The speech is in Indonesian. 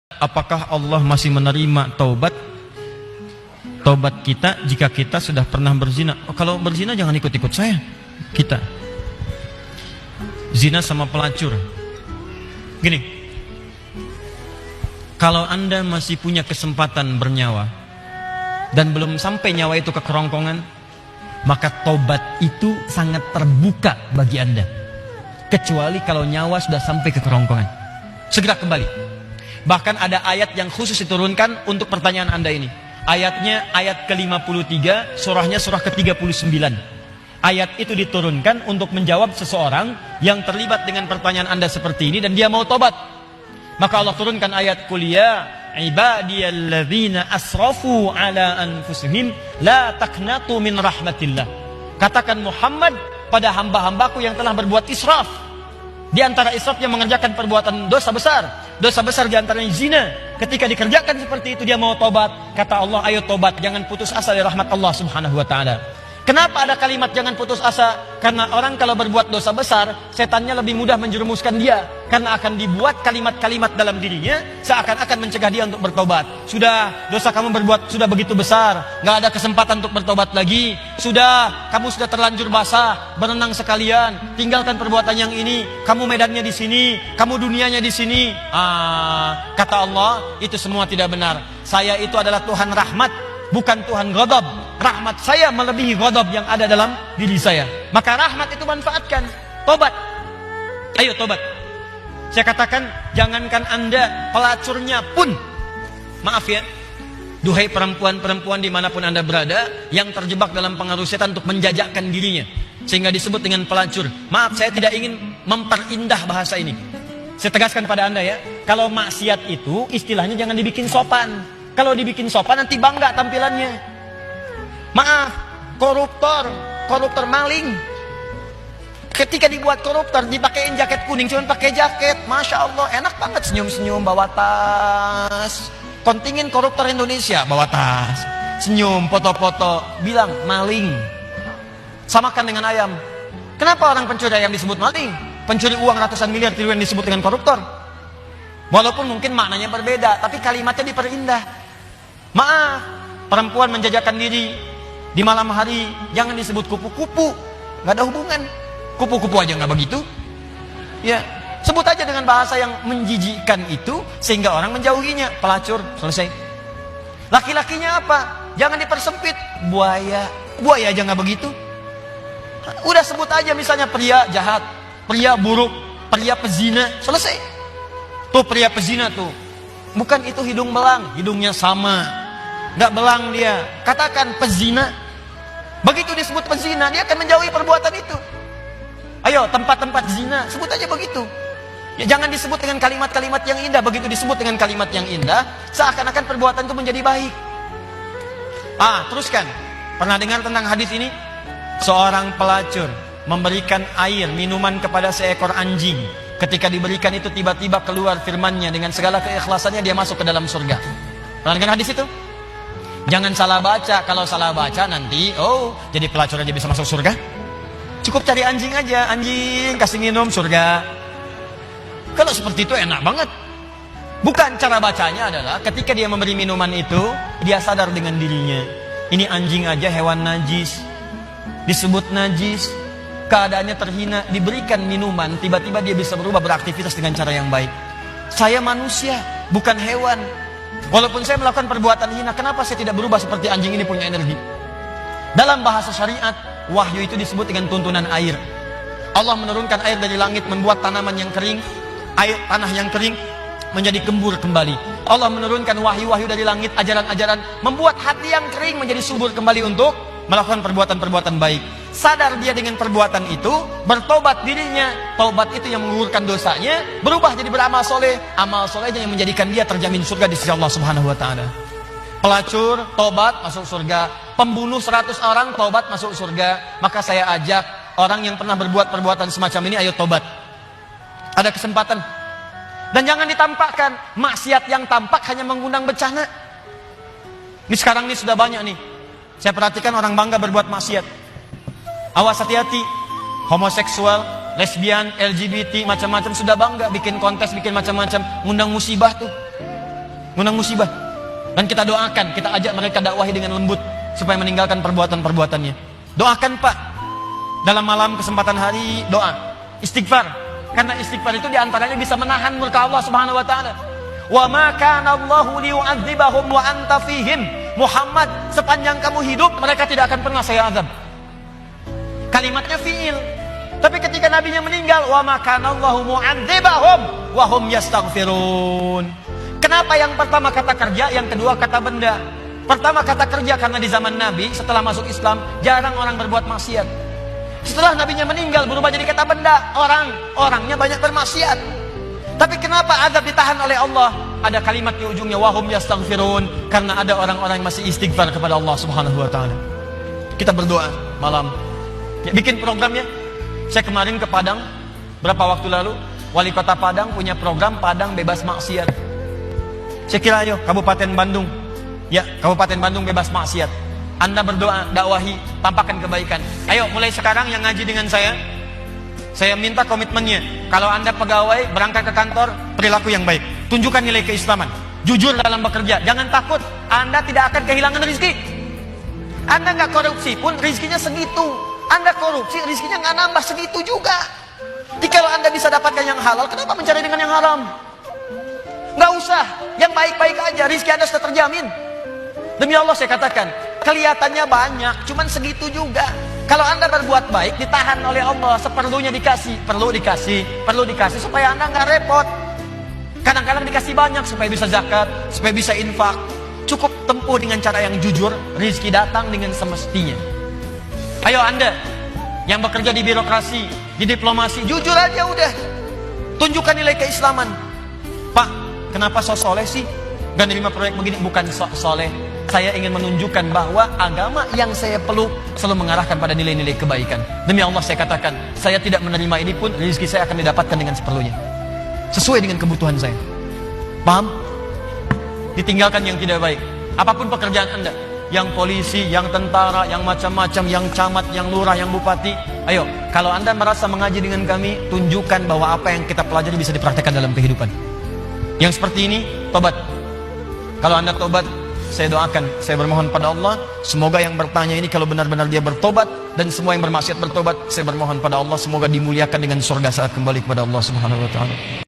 Apakah Allah masih menerima taubat kita jika kita sudah pernah berzina? Kalau berzina jangan ikut-ikut saya. Kita zina sama pelacur. Gini, kalau Anda masih punya kesempatan bernyawa dan belum sampai nyawa itu ke kerongkongan, maka taubat itu sangat terbuka bagi Anda. Kecuali kalau nyawa sudah sampai ke kerongkongan, segera kembali. Bahkan ada ayat yang khusus diturunkan untuk pertanyaan Anda ini. Ayatnya ayat ke-53, surahnya surah ke-39. Ayat itu diturunkan untuk menjawab seseorang yang terlibat dengan pertanyaan Anda seperti ini dan dia mau tobat. Maka Allah turunkan ayat kuliah, ibadiyalladzina asrafu ala anfusihim la taqnatu min rahmatillah. Katakan Muhammad pada hamba-hambaku yang telah berbuat israf. Di antara israf yang mengerjakan perbuatan dosa besar. Dosa besar di antaranya zina. Ketika dikerjakan seperti itu dia mau tobat. Kata Allah, ayo tobat, jangan putus asa dari rahmat Allah subhanahu wa ta'ala. Kenapa ada kalimat jangan putus asa? Karena orang kalau berbuat dosa besar, setannya lebih mudah menjerumuskan dia. Karena akan dibuat kalimat-kalimat dalam dirinya seakan-akan mencegah dia untuk bertobat. Sudah, dosa kamu berbuat sudah begitu besar, gak ada kesempatan untuk bertobat lagi. Sudah, kamu sudah terlanjur basah, berenang sekalian, tinggalkan perbuatan yang ini. Kamu medannya di sini, kamu dunianya di sini. Kata Allah, itu semua tidak benar. Saya itu adalah Tuhan rahmat, bukan Tuhan ghadab. Rahmat saya melebihi ghadab yang ada dalam diri saya. Maka rahmat itu manfaatkan. Tobat. Ayo tobat. Saya katakan, jangankan Anda, pelacurnya pun. Maaf ya, duhai perempuan-perempuan dimanapun Anda berada, yang terjebak dalam pengaruh setan untuk menjajakkan dirinya, sehingga disebut dengan pelacur. Maaf, saya tidak ingin memperindah bahasa ini. Saya tegaskan pada Anda ya, kalau maksiat itu istilahnya jangan dibikin sopan. Kalau dibikin sopan nanti bangga tampilannya. Maaf, koruptor maling. Ketika dibuat koruptor, dipakein jaket kuning, cuma pakai jaket, Masya Allah, enak banget senyum-senyum, bawa tas. Kontingin koruptor Indonesia, bawa tas, senyum, foto-foto, bilang maling. Samakan dengan ayam. Kenapa orang pencuri ayam disebut maling? Pencuri uang ratusan miliar triliun disebut dengan koruptor. Walaupun mungkin maknanya berbeda, tapi kalimatnya diperindah. Maaf, perempuan menjajakan diri di malam hari, jangan disebut kupu-kupu, gak ada hubungan. Kupu-kupu aja nggak begitu, ya sebut aja dengan bahasa yang menjijikkan itu sehingga orang menjauhinya. Pelacur, selesai. Laki-lakinya apa? Jangan dipersempit. Buaya aja nggak begitu. Udah sebut aja misalnya pria jahat, pria buruk, pria pezina, selesai. Tuh pria pezina tuh, bukan itu hidung belang, hidungnya sama, nggak belang dia. Katakan pezina. Begitu disebut pezina, dia akan menjauhi perbuatan itu. Ayo, tempat-tempat zina, sebut aja begitu. Ya, jangan disebut dengan kalimat-kalimat yang indah. Begitu disebut dengan kalimat yang indah, seakan-akan perbuatan itu menjadi baik. Teruskan. Pernah dengar tentang hadis ini? Seorang pelacur memberikan air, minuman kepada seekor anjing. Ketika diberikan itu tiba-tiba keluar firmannya, dengan segala keikhlasannya dia masuk ke dalam surga. Pernah dengar hadis itu? Jangan salah baca. Kalau salah baca nanti, jadi pelacur aja bisa masuk surga? Cukup cari anjing aja, anjing kasih minum surga. Kalau seperti itu enak banget. Bukan, cara bacanya adalah ketika dia memberi minuman itu, dia sadar dengan dirinya. Ini anjing aja hewan najis, disebut najis, keadaannya terhina, diberikan minuman, tiba-tiba dia bisa berubah beraktivitas dengan cara yang baik. Saya manusia, bukan hewan. Walaupun saya melakukan perbuatan hina, kenapa saya tidak berubah seperti anjing ini punya energi? Dalam bahasa syariat, wahyu itu disebut dengan tuntunan air. Allah menurunkan air dari langit, membuat tanaman yang kering, tanah yang kering menjadi gembur kembali. Allah menurunkan wahyu-wahyu dari langit, ajaran-ajaran, membuat hati yang kering menjadi subur kembali untuk melakukan perbuatan-perbuatan baik. Sadar dia dengan perbuatan itu, bertobat dirinya. Taubat itu yang menggugurkan dosanya, berubah jadi beramal soleh. Amal solehnya yang menjadikan dia terjamin surga di sisi Allah subhanahu wa ta'ala. Pelacur, tobat, masuk surga. Pembunuh 100 orang, tobat, masuk surga. Maka saya ajak orang yang pernah berbuat perbuatan semacam ini, ayo tobat. Ada kesempatan. Dan jangan ditampakkan. Maksiat yang tampak hanya mengundang bencana. Ini sekarang ini sudah banyak nih. Saya perhatikan orang bangga berbuat maksiat. Awas, hati-hati. Homoseksual, lesbian, LGBT, macam-macam sudah bangga. Bikin kontes, bikin macam-macam. Ngundang musibah tuh. ngundang musibah. Dan kita doakan, kita ajak mereka dakwahi dengan lembut supaya meninggalkan perbuatan-perbuatannya. Doakan Pak, dalam malam kesempatan hari doa, istighfar. Karena istighfar itu diantaranya bisa menahan murka Allah Subhanahu Wa Taala. Wa ma kana Allahu liyu'adzibahum wa anta fihim. Muhammad, sepanjang kamu hidup mereka tidak akan pernah saya azab. Kalimatnya fiil. Tapi ketika nabinya meninggal, wa ma kana Allahu mu'adzibahum wa hum yastaghfirun. Kenapa yang pertama kata kerja, yang kedua kata benda? Pertama kata kerja karena di zaman Nabi setelah masuk Islam jarang orang berbuat maksiat. Setelah nabinya meninggal berubah jadi kata benda, orangnya banyak bermaksiat. Tapi kenapa azab ditahan oleh Allah? Ada kalimat di ujungnya wahum yastaghfirun, karena ada orang-orang yang masih istighfar kepada Allah Subhanahu Wa Taala. Kita berdoa malam. Ya, bikin programnya. Saya kemarin ke Padang berapa waktu lalu, wali kota Padang punya program Padang bebas maksiat. Saya kira ayo Kabupaten Bandung, ya Kabupaten Bandung bebas maksiat. Anda berdoa, dakwahi, tampakkan kebaikan. Ayo mulai sekarang yang ngaji dengan saya minta komitmennya. Kalau Anda pegawai berangkat ke kantor, perilaku yang baik, tunjukkan nilai keislaman, jujur dalam bekerja, jangan takut. Anda tidak akan kehilangan rezeki. Anda nggak korupsi pun rezekinya segitu. Anda korupsi rezekinya nggak nambah segitu juga. Jadi kalau Anda bisa dapatkan yang halal, kenapa mencari dengan yang haram? Nggak usah, yang baik-baik aja, rezeki Anda sudah terjamin. Demi Allah saya katakan, kelihatannya banyak, cuman segitu juga. Kalau Anda berbuat baik, ditahan oleh Allah, seperlunya dikasih, perlu dikasih supaya Anda nggak repot. Kadang-kadang dikasih banyak supaya bisa zakat, supaya bisa infak. Cukup tempuh dengan cara yang jujur, rezeki datang dengan semestinya. Ayo Anda yang bekerja di birokrasi, di diplomasi, jujur aja udah. Tunjukkan nilai keislaman. Pak, kenapa sok soleh sih? Dan 5 proyek begini, bukan sok soleh. Saya ingin menunjukkan bahwa agama yang saya peluk selalu mengarahkan pada nilai-nilai kebaikan. Demi Allah saya katakan, saya tidak menerima ini pun rezeki saya akan didapatkan dengan seperlunya, sesuai dengan kebutuhan saya. Paham? Ditinggalkan yang tidak baik. Apapun pekerjaan Anda, yang polisi, yang tentara, yang macam-macam, yang camat, yang lurah, yang bupati. Ayo, kalau Anda merasa mengaji dengan kami, tunjukkan bahwa apa yang kita pelajari bisa dipraktekkan dalam kehidupan. Yang seperti ini, tobat. Kalau Anda tobat, saya doakan, saya bermohon pada Allah, semoga yang bertanya ini kalau benar-benar dia bertobat, dan semua yang bermaksiat bertobat, saya bermohon pada Allah semoga dimuliakan dengan surga saat kembali kepada Allah Subhanahu Wa Taala.